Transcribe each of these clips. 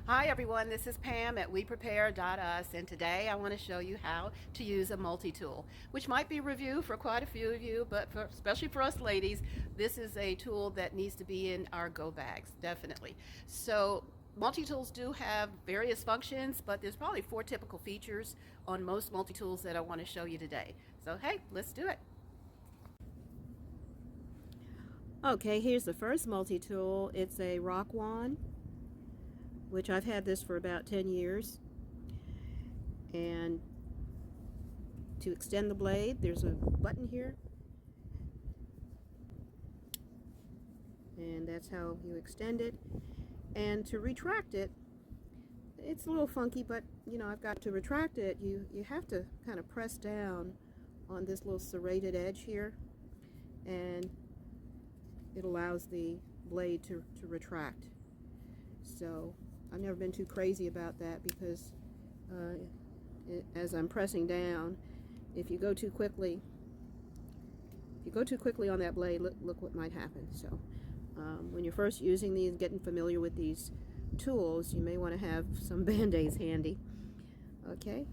Hi everyone, this is Pam at WePrepare.us, and today I want to show you how to use a multi-tool, which might be review for quite a few of you, but especially for us ladies, this is a tool that needs to be in our go bags, definitely. So multi-tools do have various functions, but there's probably 4 typical features on most multi-tools that I want to show you today. So hey, let's do it. Okay, here's the first multi-tool. It's a rock wand, which I've had this for about 10 years. And to extend the blade, there's a button here, and that's how you extend it. And to retract it, it's a little funky, but you know, I've got to retract it. You have to kind of press down on this little serrated edge here, and it allows the blade to retract. So I've never been too crazy about that because as I'm pressing down, if you go too quickly on that blade, look what might happen. So when you're first using these, getting familiar with these tools, you may want to have some band-aids handy. Okay,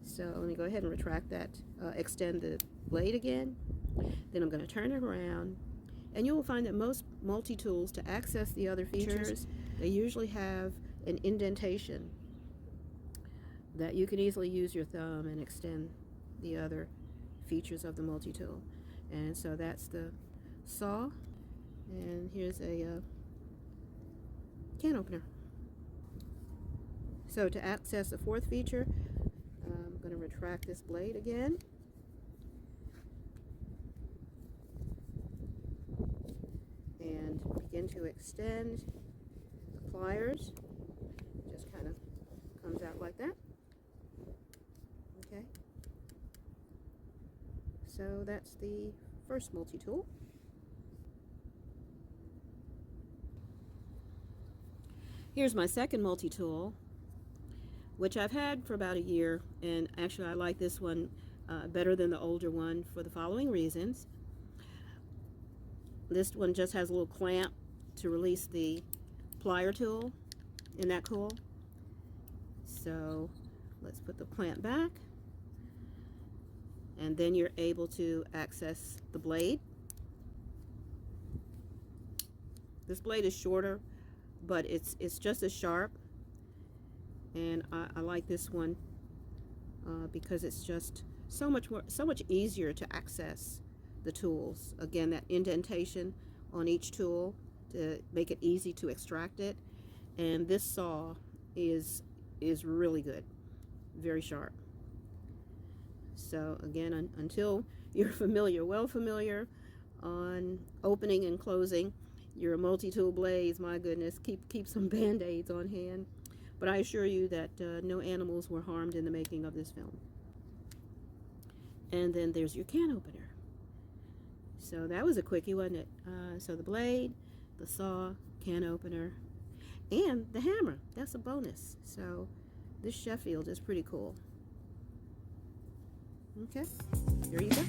so let me go ahead and retract that, extend the blade again. Then I'm going to turn it around, and you will find that most multi-tools, to access the other features, they usually have an indentation that you can easily use your thumb and extend the other features of the multi-tool. And so that's the saw, and here's a can opener. So to access the fourth feature, I'm going to retract this blade again. And begin to extend the pliers. Just kind of comes out like that. Okay. So that's the first multi-tool. Here's my second multi-tool, which I've had for about a year, and actually I like this one better than the older one for the following reasons. This one just has a little clamp to release the plier tool. Isn't that cool? So let's put the clamp back, and then you're able to access the blade. This blade is shorter, but it's just as sharp, and I like this one because it's just so much easier to access the tools. Again, that indentation on each tool to make it easy to extract it. And this saw is really good, very sharp. So again, until you're well familiar on opening and closing your multi-tool blades, my goodness, keep some band-aids on hand. But I assure you that no animals were harmed in the making of this film. And then there's your can opener. So that was a quickie, wasn't it? So the blade, the saw, can opener, and the hammer. That's a bonus. So this Sheffield is pretty cool. Okay, there you go.